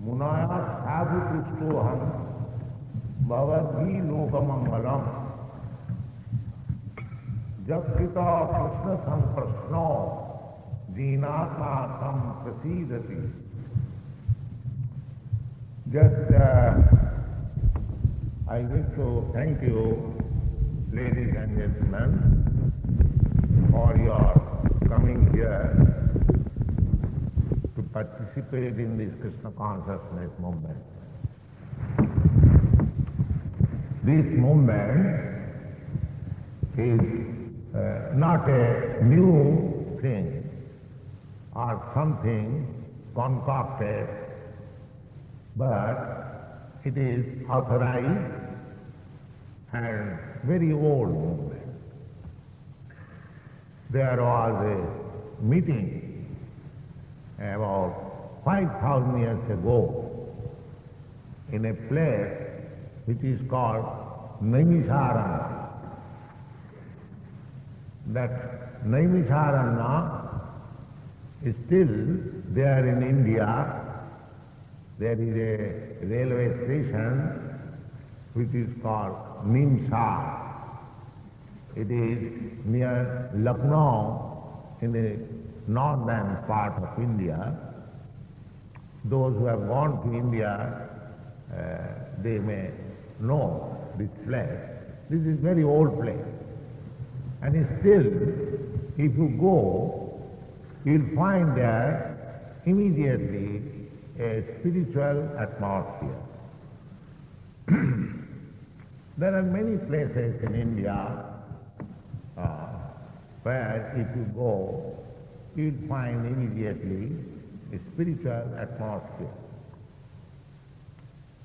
Munaya sadhu kristoham bhavadhi lokamangalam jakrita Kṛṣṇa Kṛṣṇa jinātātam prasidati. Just I wish to thank you, ladies and gentlemen, for your coming here to participate in this Krishna consciousness movement. This movement is not a new thing or something concocted, but it is authorized and very old movement. There was a meeting about 5,000 years ago in a place which is called Naimisharanya. That Naimisharanya is still there in India. There is a railway station which is called Nimsa. It is near Lucknow in the northern part of India. Those who have gone to India, they may know this place. This is very old place. And still, if you go, you'll find there immediately a spiritual atmosphere. There are many places in India where if you go, you'll find immediately a spiritual atmosphere.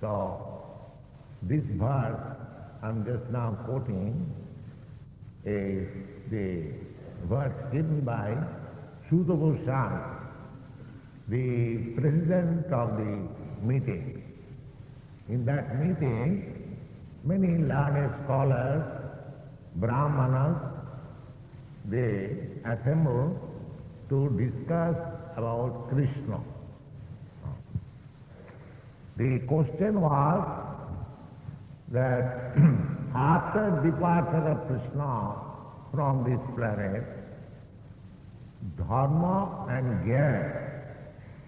So, this verse I'm just now quoting is the verse given by Shuddha Goswami, the president of the meeting. In that meeting, many learned scholars, Brahmanas, they assembled to discuss about Krishna. The question was that after departure of Krishna from this planet, dharma and jnana,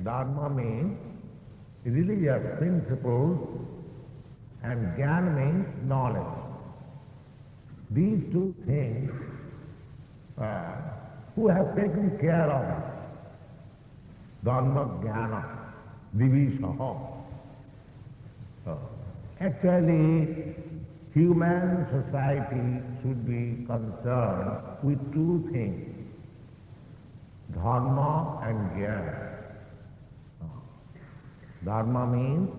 dharma means religious principles and jnana means knowledge. These two things, who have taken care of it? Dharma, jnana, divishaha. Actually, human society should be concerned with two things, dharma and jnana. Dharma means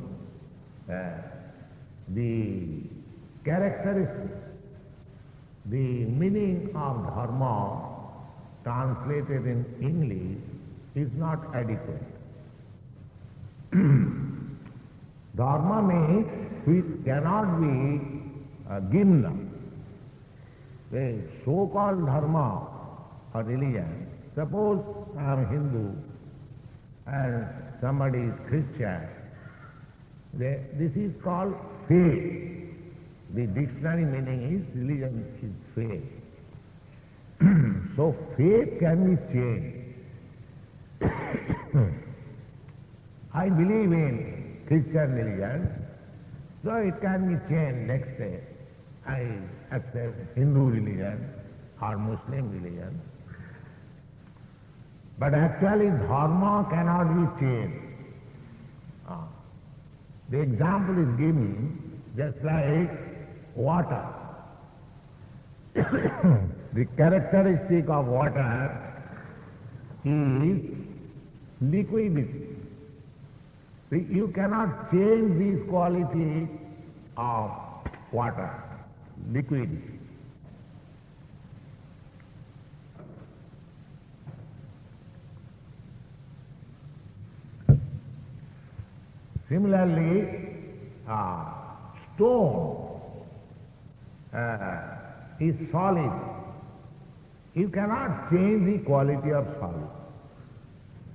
the characteristics, the meaning of dharma translated in English is not adequate. Dharma means which cannot be given. The so-called dharma or religion, suppose I am Hindu and somebody is Christian, this is called faith. The dictionary meaning is religion is faith. So faith can be changed. I believe in Christian religion, so it can be changed next day. I accept Hindu religion or Muslim religion. But actually dharma cannot be changed. The example is given just like water. The characteristic of water is liquidity. You cannot change this quality of water, liquidity. Similarly, stone is solid. You cannot change the quality of solid.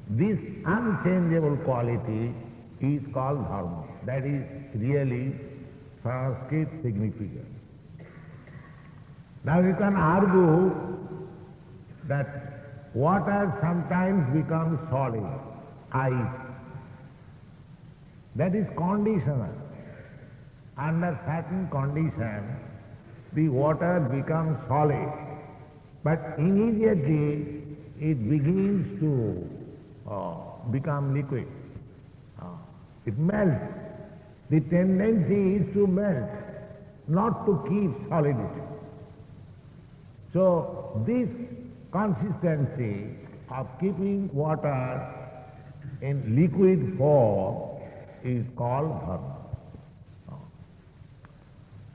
This unchangeable quality is called dharma. That is really Sanskrit significance. Now you can argue that water sometimes becomes solid, ice. That is conditional. Under certain conditions, the water becomes solid, but immediately it begins to become liquid. It melts. The tendency is to melt, not to keep solidity. So this consistency of keeping water in liquid form is called dharma.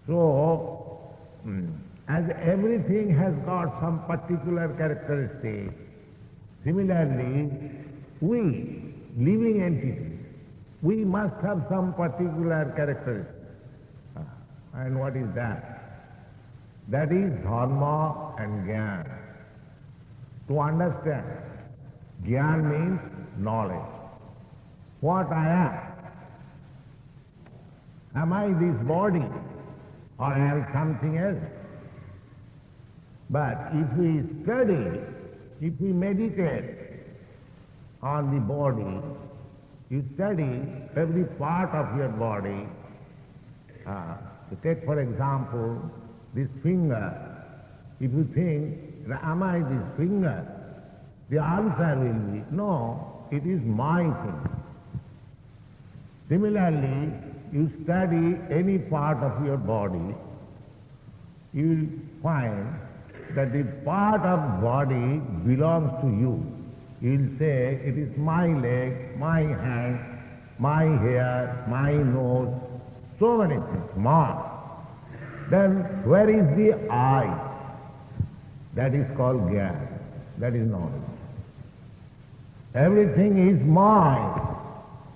So, as everything has got some particular characteristic, similarly, we, living entities, we must have some particular characteristic. And what is that? That is dharma and jnana. To understand, jnana means knowledge. What I am. Am I this body or am I something else? But if we study, if we meditate on the body, you study every part of your body. You take for example this finger. If you think, am I this finger? The answer will be, no, it is my finger. Similarly, you study any part of your body, you will find that the part of body belongs to you. You will say, it is my leg, my hand, my hair, my nose, so many things, mine. Then where is the I? That is called jnana, that is knowledge. Everything is mine,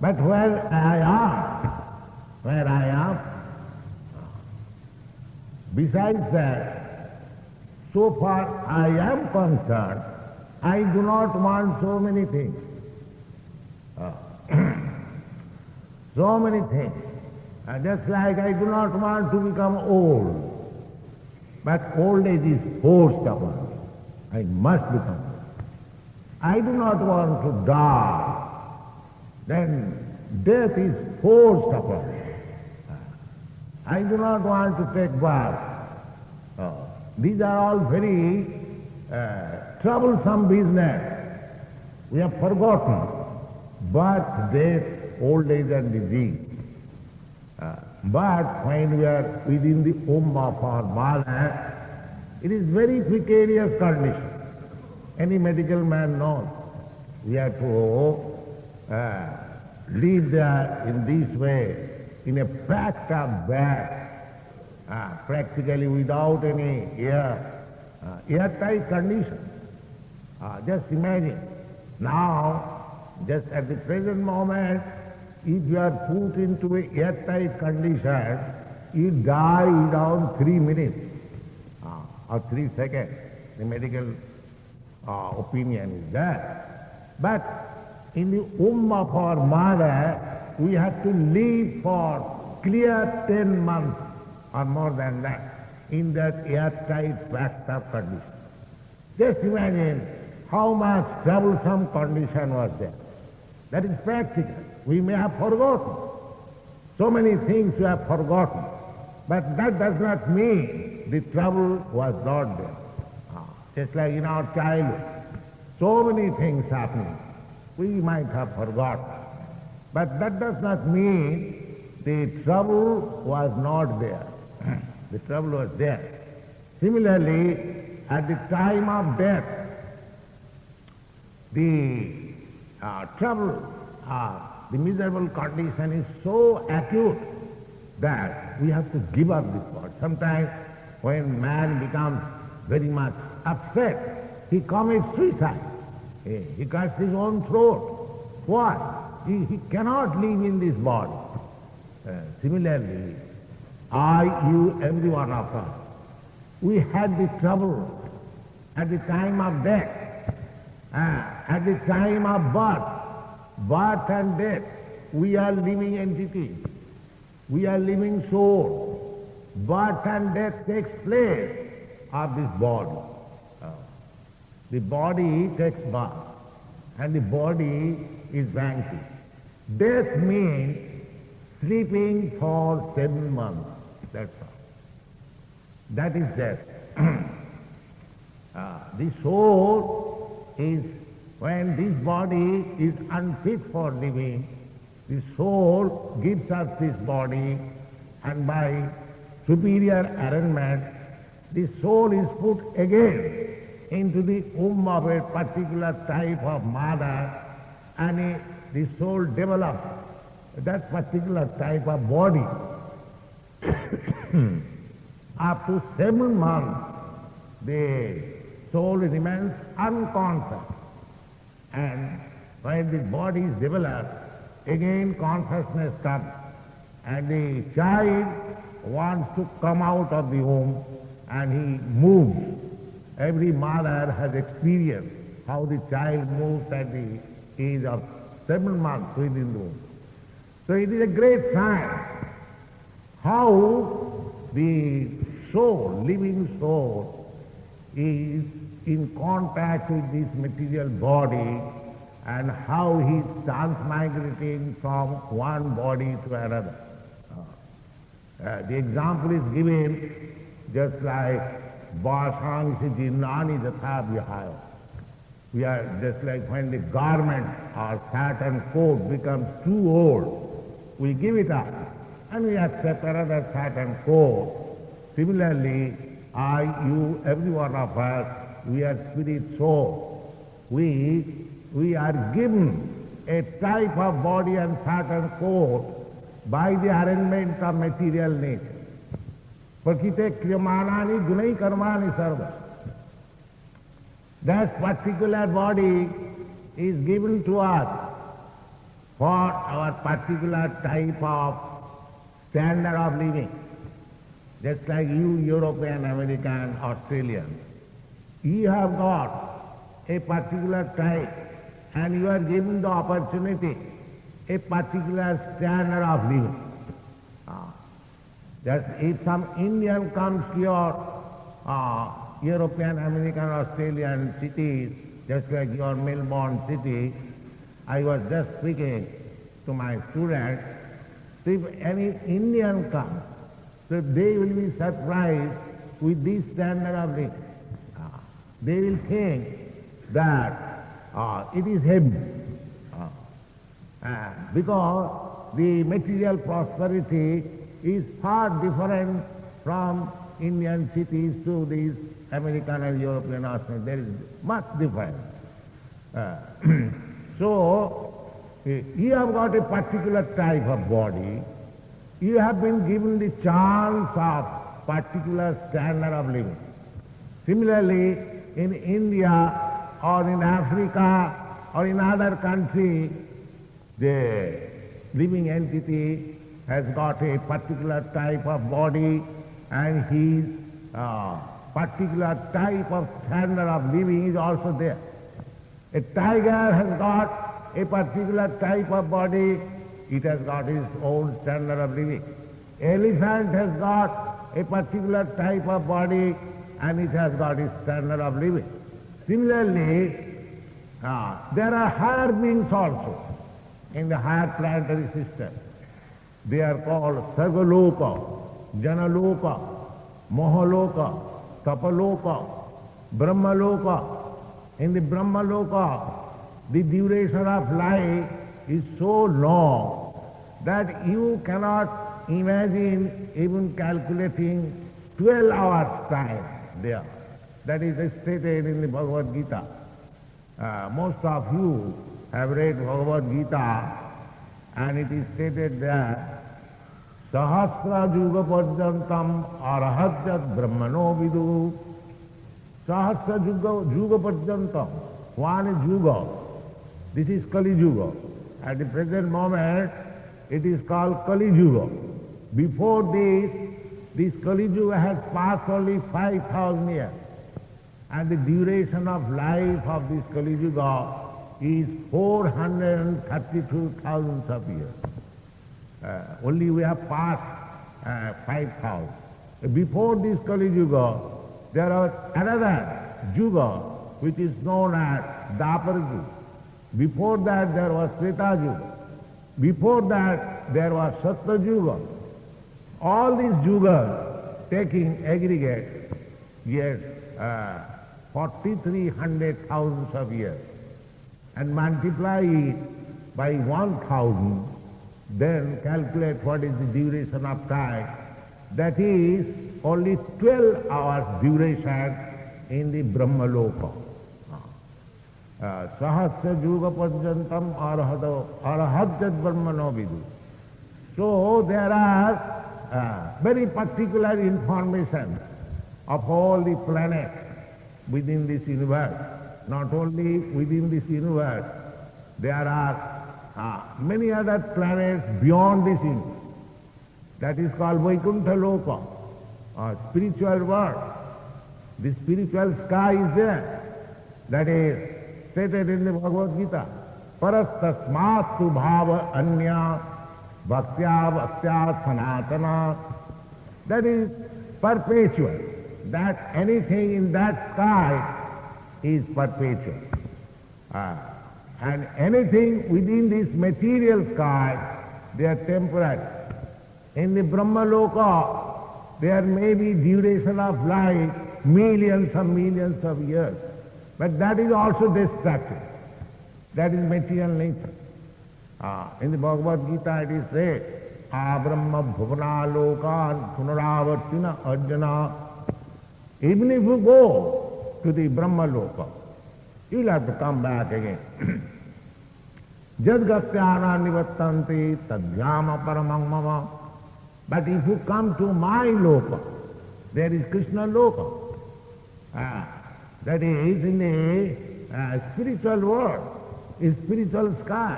but where I am? Where I am? Besides that, so far I am concerned, I do not want so many things. So many things. Just like I do not want to become old. But old age is forced upon me. I must become old. I do not want to die. Then death is forced upon me. I do not want to take birth. These are all very troublesome business. We have forgotten birth, death, old age and disease. But when we are within the womb of our mother, it is very precarious condition. Any medical man knows. We have to live there in this way, in a packed up bag, practically without any airtight condition. Just imagine, now, just at the present moment, if you are put into a airtight condition, you die in around 3 minutes or 3 seconds. The medical opinion is that. But in the womb of our mother, we have to live for clear 10 months or more than that in that airtight, packed up condition. Just imagine how much troublesome condition was there. That is practical. We may have forgotten. So many things we have forgotten. But that does not mean the trouble was not there. Just like in our childhood, so many things happening. We might have forgotten. But that does not mean the trouble was not there. The trouble was there. Similarly, at the time of death, the trouble, the miserable condition is so acute that we have to give up this body. Sometimes when man becomes very much upset, he commits suicide. He cuts his own throat. Why? He cannot live in this body. Similarly, I, you, every one of us, we had the trouble at the time of death, at the time of birth and death. We are living entities. We are living souls. Birth and death takes place of this body. The body takes birth, and the body is vanquished. Death means sleeping for 7 months. That's all. That is death. The soul is, when this body is unfit for living, the soul gives us this body, and by superior arrangement, the soul is put again into the womb of a particular type of mother, and the soul develops that particular type of body. Up to 7 months, the soul remains unconscious. And when the body is developed, again consciousness comes, and the child wants to come out of the womb, and he moves. Every mother has experienced how the child moves at the age of 7 months within the womb. So it is a great sign how the soul, living soul, is in contact with this material body, and how he is transmigrating from one body to another. The example is given just like Vaiṣṇava jinnani datha vihaya. We are just like when the garment or satin coat becomes too old, we give it up and we accept another satin coat. Similarly, I, you, every one of us, we are spirit soul. We are given a type of body and satin coat by the arrangement of material nature. Prakite kriyamanani gunai karmani sarva. That particular body is given to us for our particular type of standard of living. Just like you, European, American, Australian, you have got a particular type, and you are given the opportunity, a particular standard of living. Just if some Indian comes to your European, American, Australian cities, just like your Melbourne city, I was just speaking to my students, so if any Indian comes, so they will be surprised with this standard of living. They will think that it is heaven. Because the material prosperity is far different from Indian cities to these American and European Australian. There is much difference. So, you have got a particular type of body. You have been given the chance of particular standard of living. Similarly, in India or in Africa or in other countries, the living entity has got a particular type of body, and his particular type of standard of living is also there. A tiger has got a particular type of body, it has got its own standard of living. Elephant has got a particular type of body, and it has got its standard of living. Similarly, there are higher beings also in the higher planetary system. They are called Sargaloka, Janaloka, Mohaloka, Tapaloka, Brahmaloka. In the Brahmaloka, the duration of life is so long that you cannot imagine even calculating 12 hours time there. That is stated in the Bhagavad Gita. Most of you have read Bhagavad Gita, and it is stated there, Sahasra Juga Parjantam Arahajat Brahmano Vidu. Sahasra Juga Parjantam. One is Juga. This is Kali Juga. At the present moment, it is called Kali Yuga. Before this Kali Yuga has passed only 5,000 years. And the duration of life of this Kali Yuga is 432,000 of years. Only we have passed 5,000. Before this Kali Yuga, there was another Yuga which is known as Dapar Yuga. Before that there was Treta Yuga. Before that there was Satya Yuga. All these yugas taking aggregate years, 4,300,000 of years, and multiply it by 1,000, then calculate what is the duration of time. That is only 12 hours duration in the Brahma Loka. Sahasya Yuga Pajantam Arahajat Brahmano Vidu. So there are very particular information of all the planets within this universe. Not only within this universe, there are many other planets beyond this universe. That is called Vaikuntha Loka, spiritual world. The spiritual sky is there. That is stated in the Bhagavad Gita. Parastasmastu bhava anya bhaktya bhaktya sanatana. That is perpetual. That anything in that sky is perpetual. And anything within this material sky, they are temporary. In the Brahma Loka, there may be duration of life millions of years. But that is also destructive. That is material nature. In the Bhagavad Gita it is said, Abrahma bhuvana lokan punaravartina arjuna. Even if you go to the Brahma Loka, you will have to come back again. Jadgatyana nivattanti tadhyama paramang mama. But if you come to my Loka, there is Krishna Loka. That is in the spiritual world, in spiritual sky.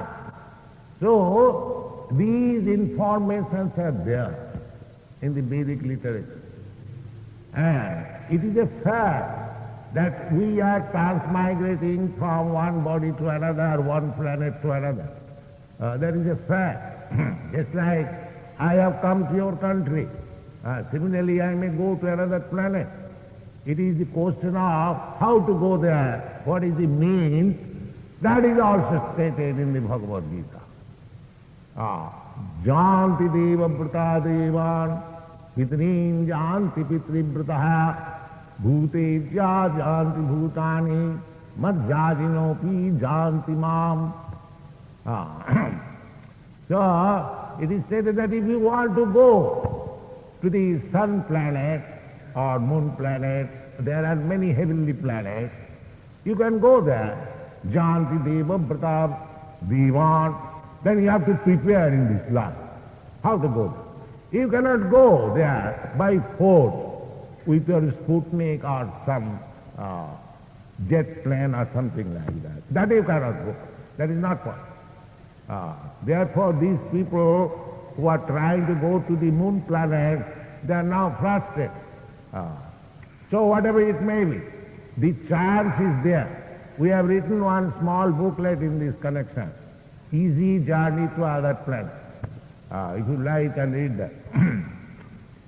So, these informations are there in the Vedic literature. And it is a fact that we are transmigrating from one body to another, one planet to another. That is a fact. Just like I have come to your country. Similarly, I may go to another planet. It is the question of how to go there, what is the means. That is also stated in the Bhagavad Gita. Janti deva brata devan, pitrin janti pitri brataha, bhutevya janti bhutani, madhyajinopi janti mam. So, it is stated that if you want to go to the sun planet or moon planet, there are many heavenly planets, you can go there. Janti deva brata devan. Then you have to prepare in this life. How to go there? You cannot go there by force with your Sputnik or some jet plane or something like that. That you cannot go. That is not possible. Therefore, these people who are trying to go to the moon planet, they are now frustrated. So whatever it may be, the chance is there. We have written one small booklet in this connection. Easy journey to other planets. If you like and read that.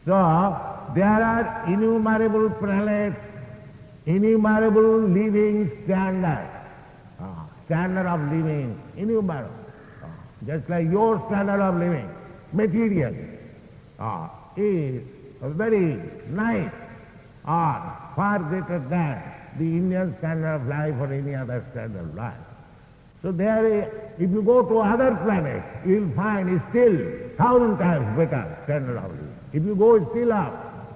So, there are innumerable planets, innumerable living standards. Standard of living, innumerable. Just like your standard of living, material, is very nice, or far greater than the Indian standard of life or any other standard of life. So there, if you go to other planets, you will find it's still 1,000 times better standard of living. If you go still up,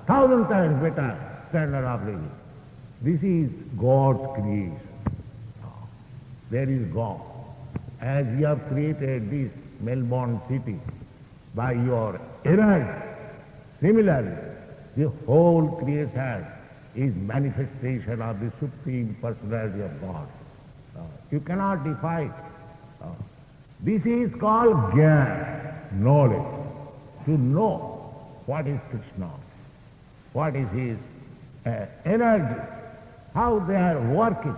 1,000 times better standard of living. This is God's creation. There is God. As you have created this Melbourne city by your energy, similarly, the whole creation is manifestation of the Supreme Personality of God. You cannot defy it. This is called jnana, knowledge. To know what is Krishna, what is his energy, how they are working,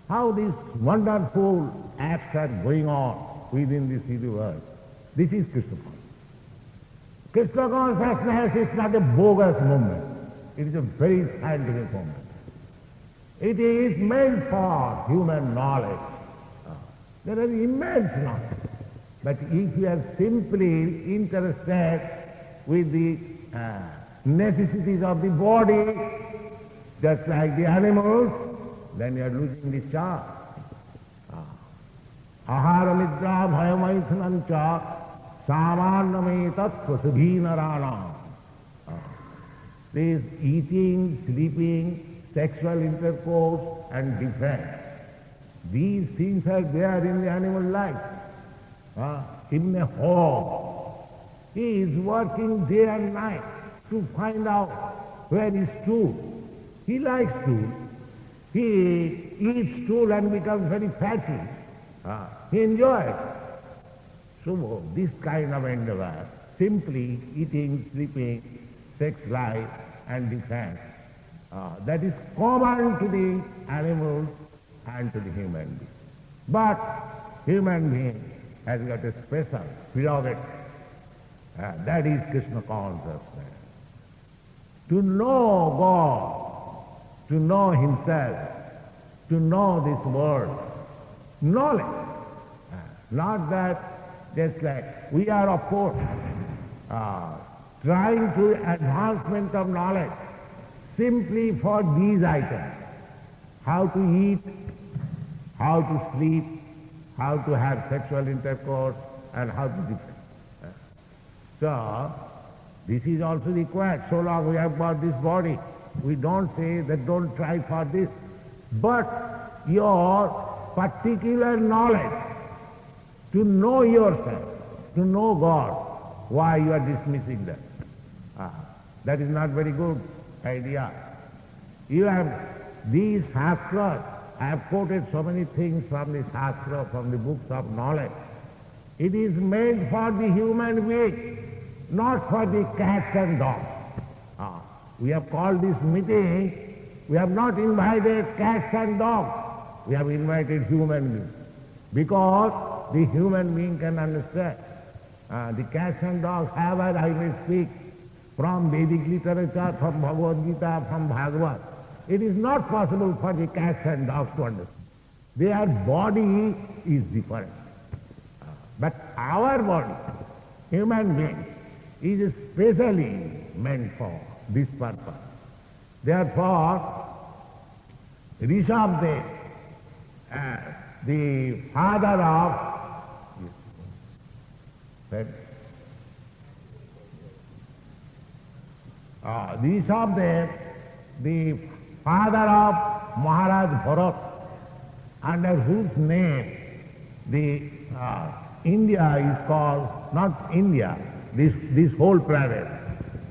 how these wonderful acts are going on within this universe. This is Krishna consciousness. Krishna consciousness is not a bogus movement. It is a very scientific movement. It is meant for human knowledge. There are immense knowledge. But if you are simply interested with the necessities of the body, just like the animals, then you are losing the charm. Ahara nidra bhayamaithanancha samanname tattva sudhinarana. This eating, sleeping, sexual intercourse and defense. These things are there in the animal life. In a home, he is working day and night to find out where is stool. He likes stool. He eats stool and becomes very fatty. He enjoys. So this kind of endeavor, simply eating, sleeping, sex life and defense, that is common to the animals and to the human being. But human being has got a special prerogative. That is Krishna consciousness. To know God, to know himself, to know this world. Knowledge. Not that just like we are, of course, trying to advancement of knowledge simply for these items. How to eat, how to sleep, how to have sexual intercourse, and how to defend. So, this is also required. So long we have got this body. We don't say that don't try for this. But your particular knowledge, to know yourself, to know God, why you are dismissing that? That is not very good idea. You have these shastras. I have quoted so many things from the shastra, from the books of knowledge. It is made for the human being, not for the cats and dogs. We have called this meeting, we have not invited cats and dogs. We have invited human beings. Because the human being can understand. The cats and dogs, however I may speak, from Vedic literature, from Bhagavad Gita, from Bhagavad, it is not possible for the cats and dogs to understand. Their body is different. But our body, human being, is specially meant for this purpose. Therefore, Rishabdev, the father of Rishabdev, the father of Maharaj Bharat, under whose name the India is called, not India, this whole planet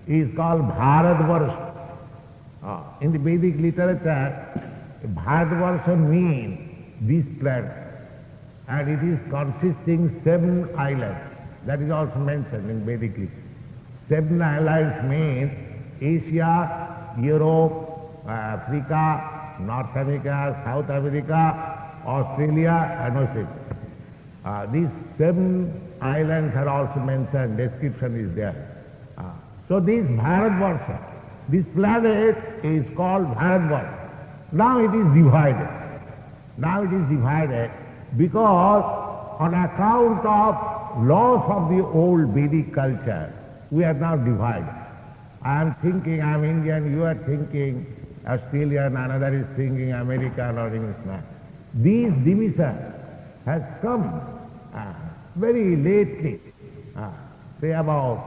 is called Bharatvarsha. In the Vedic literature, Bharatvarsha means this planet, and it is consisting 7 islands. That is also mentioned in Vedic literature. 7 islands means Asia, Europe, Africa, North America, South America, Australia and Oceania. These 7 islands are also mentioned, description is there. So this Bharatvarsha, this planet is called Bharatvarsha. Now it is divided. Now it is divided because on account of loss of the old Vedic culture, we are now divided. I am thinking I am Indian, you are thinking Australian, another is thinking American or Englishman. These divisions has come very lately, say about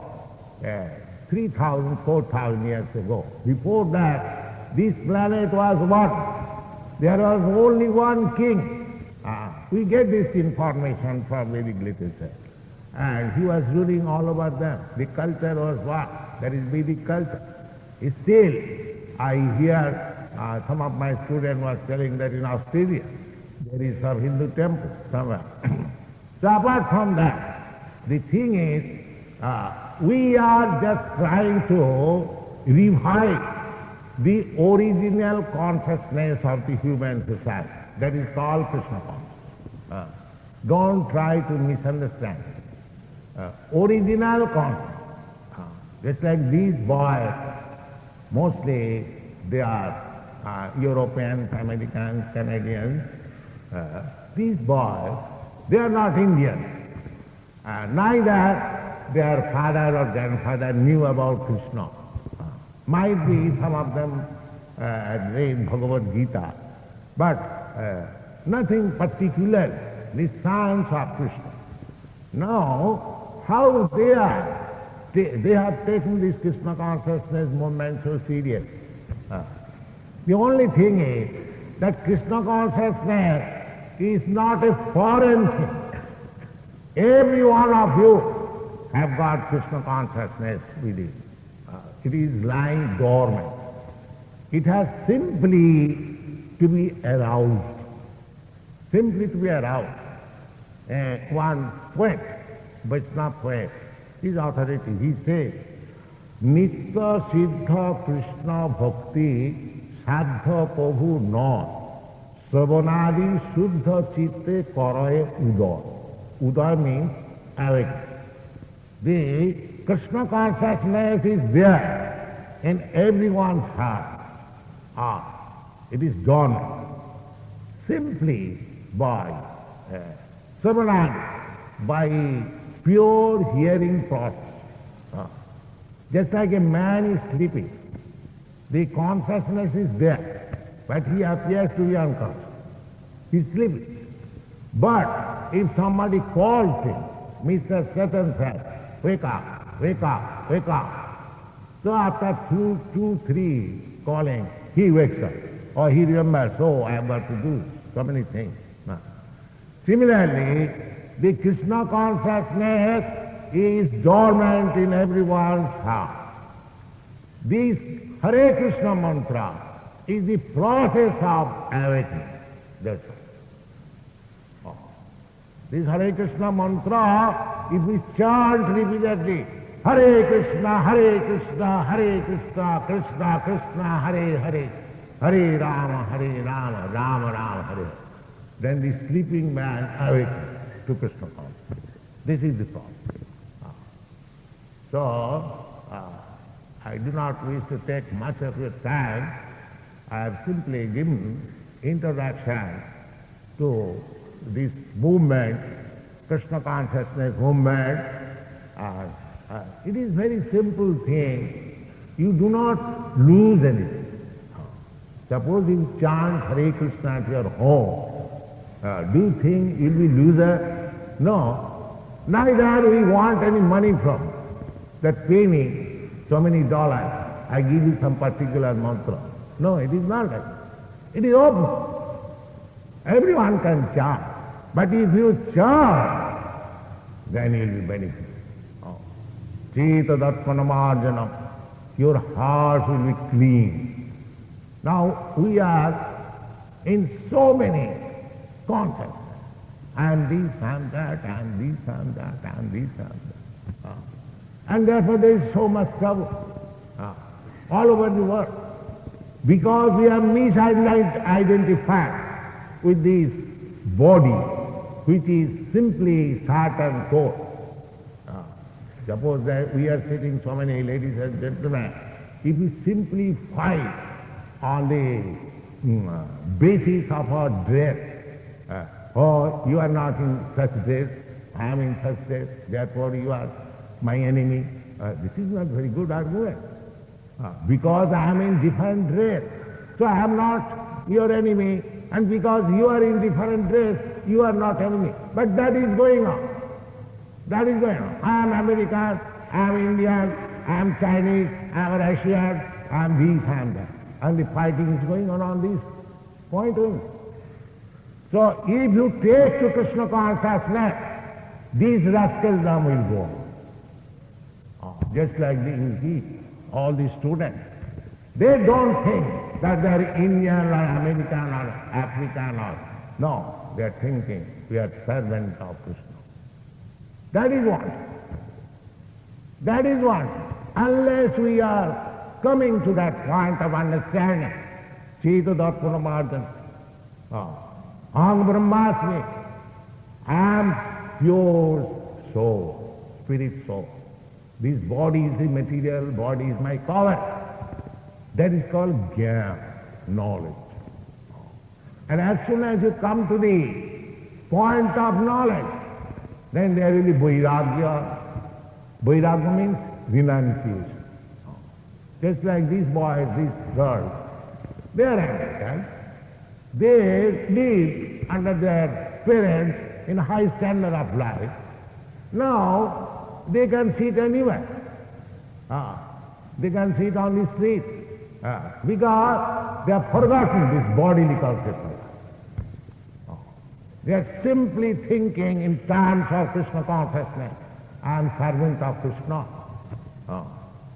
3,000, 4,000 years ago. Before that, this planet was one. There was only one king. We get this information from Vedic literature. And he was ruling all over them. The culture was what? That is Vedic culture. Still, I hear some of my students were telling that in Australia there is some Hindu temple somewhere. So apart from that, the thing is, we are just trying to revive the original consciousness of the human society. That is called Krishna consciousness. Don't try to misunderstand. Original consciousness. Just like these boys, mostly they are Europeans, Americans, Canadians. These boys, they are not Indians. Neither their father or grandfather knew about Krishna. Might be some of them read Bhagavad Gita, but nothing particular, the science of Krishna. Now, how they are, they have taken this Krishna consciousness movement so serious. The only thing is that Krishna consciousness is not a foreign thing. Every one of you have got Krishna consciousness within. It is lying dormant. It has simply to be aroused. Simply to be aroused. One poet, Vaiṣṇava poet, his authority, he says, nitya-siddha kṛṣṇa-bhakti sādhya kabhu śravaṇādi-śuddha-citte karaye Udaya. Udaya means awaken. The Krishna consciousness is there in everyone's heart. It is dormant. Simply by śravaṇādi, by pure hearing process. Just like a man is sleeping, the consciousness is there, but he appears to be unconscious. He is sleeping. But if somebody calls him, Mr. Such and such, wake up, wake up, wake up. So after two, three calling, he wakes up. Or he remembers, oh, I have got to do so many things. Similarly, the Krishna consciousness is dormant in everyone's heart. This Hare Kṛṣṇa mantra is the process of awakening. That's all. This Hare Kṛṣṇa mantra, if we chant repeatedly, Hare Kṛṣṇa, Hare Kṛṣṇa, Hare Kṛṣṇa, Kṛṣṇa Kṛṣṇa, Hare Hare, Hare Rāma, Hare Rāma, Rāma Rāma, Hare Hare, then the sleeping man awakens to Krishna consciousness. This is the process. So, I do not wish to take much of your time. I have simply given introduction to this movement, Krishna consciousness movement. It is very simple thing. You do not lose anything. Suppose you chant Hare Kṛṣṇa at your home. Do you think you will be loser? No. Neither we want any money from you. That pay me so many dollars, I give you some particular mantra. No, it is not like that. It is open. Everyone can chant. But if you chant, then you will be benefited. Cetadattmanamarjanam. Your heart will be clean. Now we are in so many concepts. And this and that, and this and that, and this and that. And therefore there is so much trouble all over the world. Because we are misidentified with this body, which is simply thought and thought. Suppose that we are sitting so many ladies and gentlemen, if we simply fight on the basis of our dress, oh, you are not in such dress, I am in such dress, therefore you are my enemy. This is not very good argument. Because I am in different dress, so I am not your enemy, and because you are in different dress, you are not enemy. But that is going on. That is going on. I am American, I am Indian, I am Chinese, I am Russian, I am this, I am that. And the fighting is going on this point only. So if you take to Krishna consciousness, these rascaldom will go on. Just like the English, all the students, they don't think that they are Indian or American or African or, no, they are thinking we are servants of Krishna. That is what. That is what. Unless we are coming to that point of understanding, Cheta-dattva-namarjan, Aham Brahmasmi, I am pure soul, spirit soul. This body is the material, body is my cover. That is called jnana, knowledge. And as soon as you come to the point of knowledge, then there will be vairagya. Vairagya means renunciation. Just like these boys, these girls, they are Americans. They live under their parents in a high standard of life. Now they can sit anywhere. They can sit on the street. Because they have forgotten this bodily consciousness. They are simply thinking in terms of Krishna consciousness. I am servant of Krishna.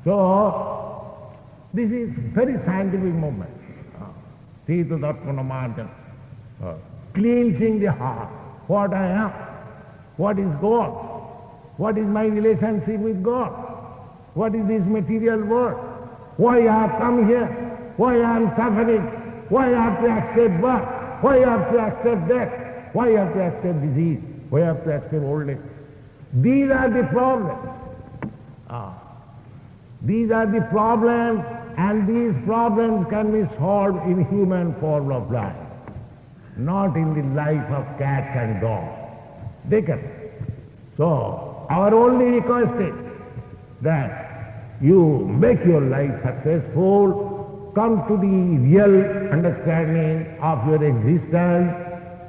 So, this is very scientific movement. Cheta-dattva-namarjan. Cleansing the heart. What I am. What is God? What is my relationship with God? What is this material world? Why I have come here? Why I am suffering? Why I have to accept birth? Why I have to accept death? Why I have to accept disease? Why I have to accept old age? These are the problems. These are the problems, and these problems can be solved in human form of life, not in the life of cats and dogs. They can. So, our only request is that you make your life successful, come to the real understanding of your existence,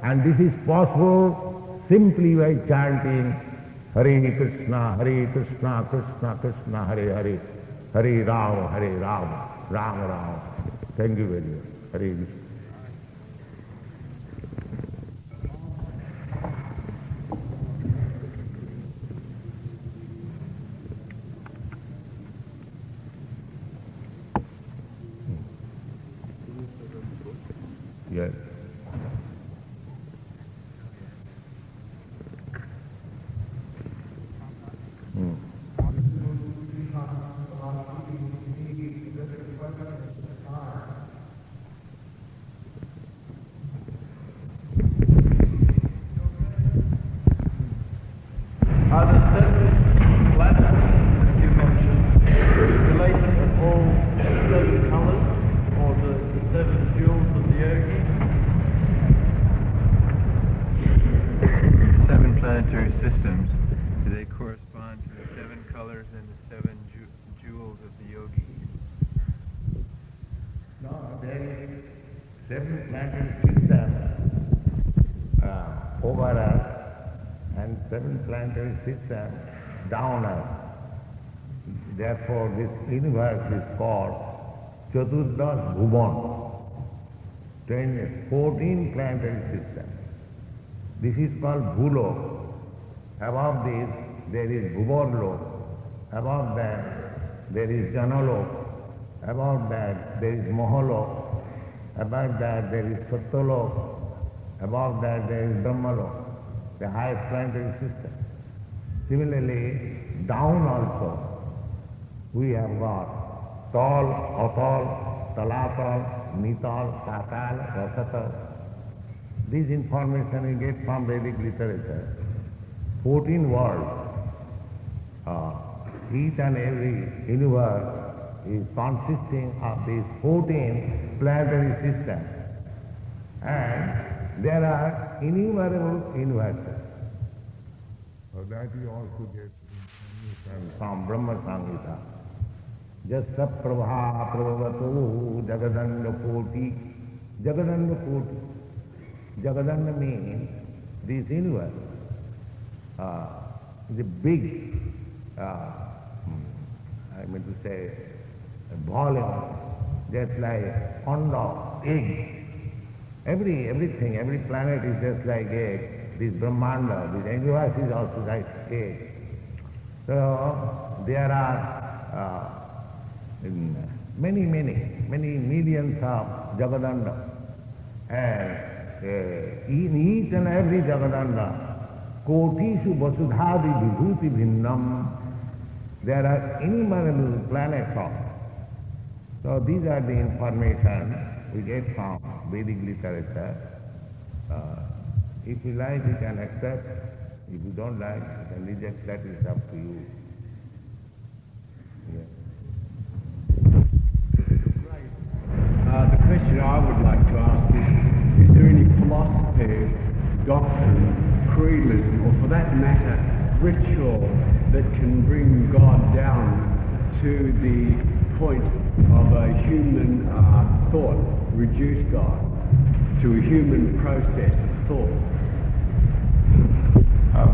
and this is possible simply by chanting Hare Kṛṣṇa, Hare Kṛṣṇa, Kṛṣṇa Kṛṣṇa, Hare Hare, Hare Rāma, Hare Rāma, Rāma Rāma. Thank you very much. Hare Krishna. Yes. Are the seven planets you mentioned related to all seven colors, or the seven jewels of the yogi? Seven planetary systems, do they correspond to the seven colors and the seven jewels of the yogi? No, there is seven planetary systems over us and seven planetary systems down us. Therefore, this universe is called Chaturdash Bhuvan, 14 planetary systems. This is called Bhulok. Above this, there is Bhuvanlok. Above that, there is Janalok. Above that, there is Mahalok. Above that, there is Satyalok. Above that, there is Brahmalok, the highest planetary system. Similarly, down also, we have got Tal, Atal, Talatal, Nital, Patal, Rasatal. This information we get from Vedic literature. 14 worlds. Each and every universe is consisting of these 14 planetary systems. And there are innumerable universes. So that you also get information from Brahma Samhita. Jasa prabha prabhavatu jagadanda koti. Jagadanda koti. Jagadanda means this universe is a big, I mean to say, volume, just like pond of egg. Everything, every planet is just like egg. This Brahmanda, this universe is also like egg. So there are many millions of Jagadanda. And in each and every Jagadanda Kotishu vasudhadi vibhuti bhinnam. There are innumerable planets also. So these are the information we get from Vedic literature. If you like, you can accept. If you don't like, you can reject. That is up to you. Yeah. The question I would like to ask is there any philosophy, doctrine, creedalism, or for that matter, ritual that can bring God down to the point of a human thought, reduce God to a human process of thought?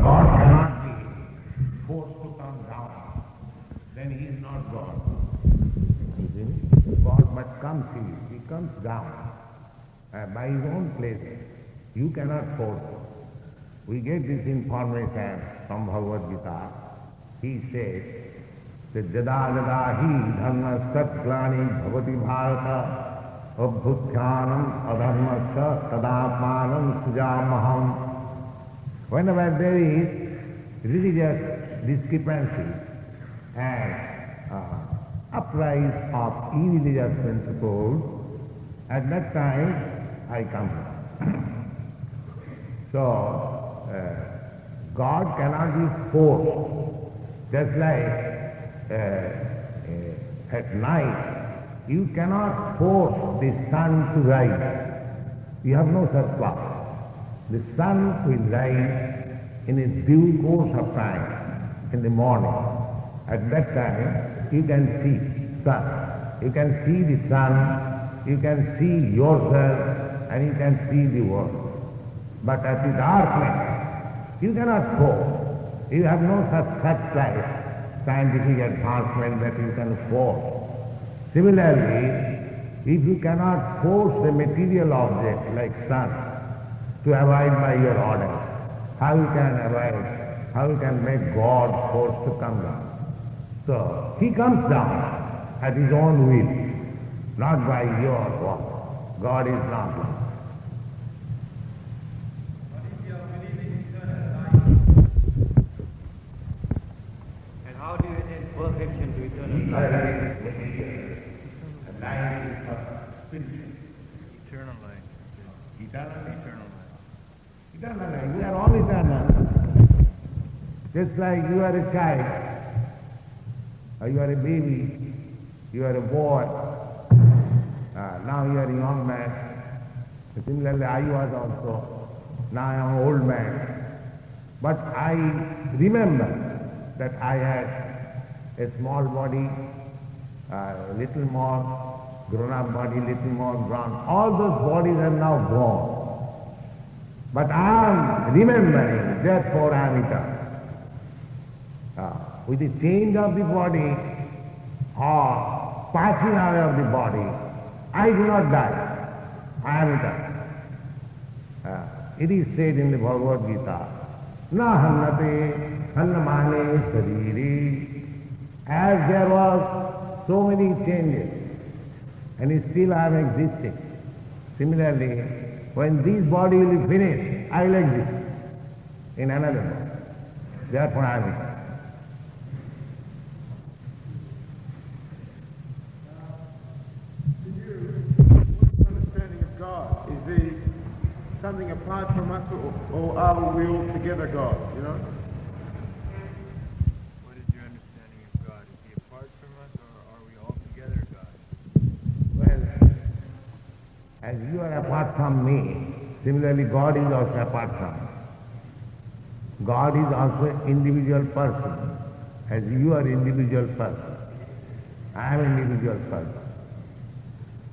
God cannot be forced to come down. Then he is not God. You see? God must come to you. He comes down by his own pleasure. You cannot force him. We get this information from Bhagavad Gita. He says that jada jada hi dharma satglani bhavati bharata abhutyanam adharmasya tadapmanam sujamaham. Whenever there is religious discrepancy and uprise of irreligious principles, at that time I come. So, God cannot be forced. Just like at night, you cannot force the sun to rise. You have no such power. The sun will rise in its due course of time in the morning. At that time, you can see sun. You can see the sun, you can see yourself, and you can see the world. But at the darkness, you cannot force. You have no such like scientific advancement that you can force. Similarly, if you cannot force the material object like sun to abide by your orders, how you can abide, how you can make God forced to come down? So, he comes down at his own will, not by your work. God is not like. And how do you attain perfection to eternal life? Eternal life. Eternal life. Eternal life. Eternal life. We are all eternal. Just like you are a child, or you are a baby, you are a boy, now you are a young man. Similarly, I was also. Now I am an old man. But I remember that I had a small body, little more grown-up body, little more grown. All those bodies are now gone. But I am remembering, therefore I am eternal. With the change of the body or passing away of the body, I do not die. I am eternal. It is said in the Bhagavad Gita, na hannate hannamane sariri. As there was so many changes, and still I am existing. Similarly, when this body will be finished, I will exist in another body. Therefore I am eternal. Understanding of God, is he something apart from us, or are we all together God, you know? What is your understanding of God? Is he apart from us, or are we all together God? Well, as you are apart from me, similarly God is also apart from me. God is also an individual person, as you are individual person. I am an individual person.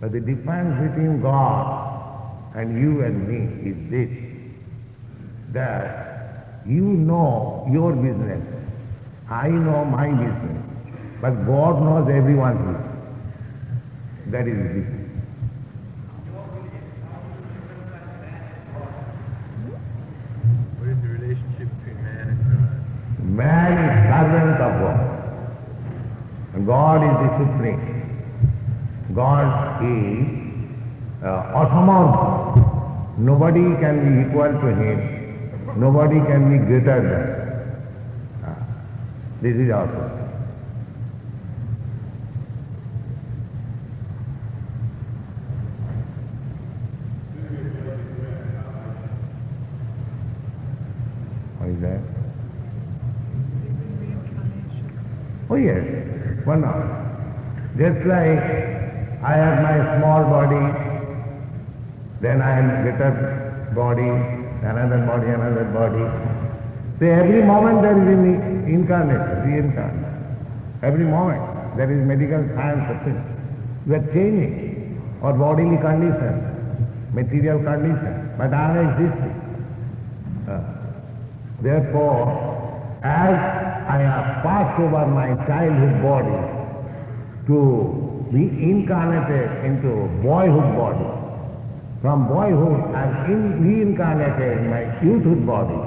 But the difference between God and you and me is this, that you know your business, I know my business, but God knows everyone's business. That is the difference. What is the relationship between man and God? Man is servant of God. And God is the supreme. God is autonomous. Nobody can be equal to him. Nobody can be greater than. This is our question. What is that? Oh yes, why not? Just like I have my small body, then I have greater body, another body. So every moment there is an incarnation, reincarnation. Every moment there is medical science of things. We are changing our bodily condition, material condition, but I am existing. Therefore, as I have passed over my childhood body to be incarnated into boyhood body, from boyhood I am reincarnated in my youthhood body.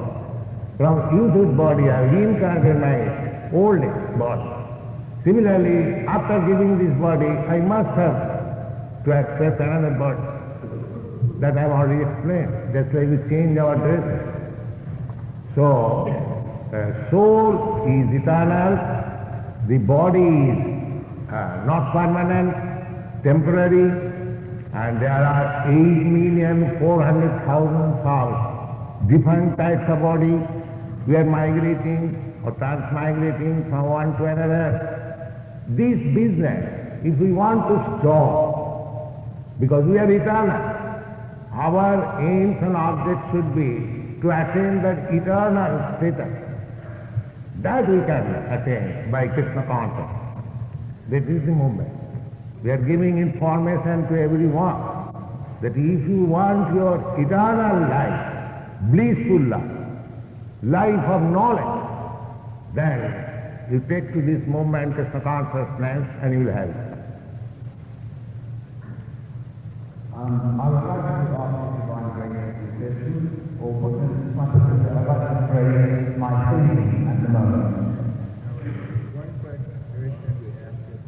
From youthhood body I have reincarnated my old age body. Similarly, after giving this body, I must have to accept another body. That I have already explained. That's why we change our dresses. So, soul is eternal, the body is not permanent, temporary, and there are 8,400,000 souls, different types of body. We are migrating or transmigrating from one to another. This business, if we want to stop, because we are eternal, our aims and objects should be to attain that eternal status. That we can attain by Krishna consciousness. That is the movement. We are giving information to everyone that if you want your eternal life, blissful life of knowledge, then you take to this movement Krishna consciousness and you will have it. I would like to ask Divine Grace a question, or put this much I'd like to pray my thinking at the moment. One question very simply asked it,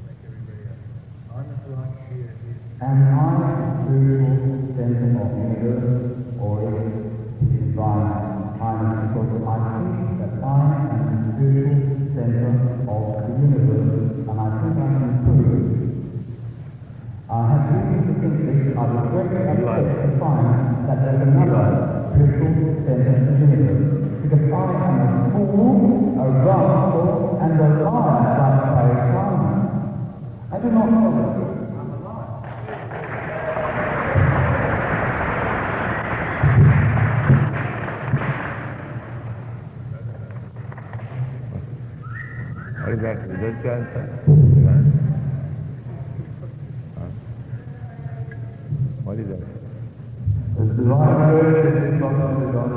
like everybody else. On the philosophy Am I a spiritual center of the universe, or is it divine kindness because I think that I am the spiritual center of the universe, and I think I can prove it. I have reason to think this. I was very upset to find that there is another spiritual center of the universe, because I am a fool, a rascal, and a liar like Hare Kṛṣṇa. I do not follow it. What is that? Is that the answer? What is that? The divine word is not only God.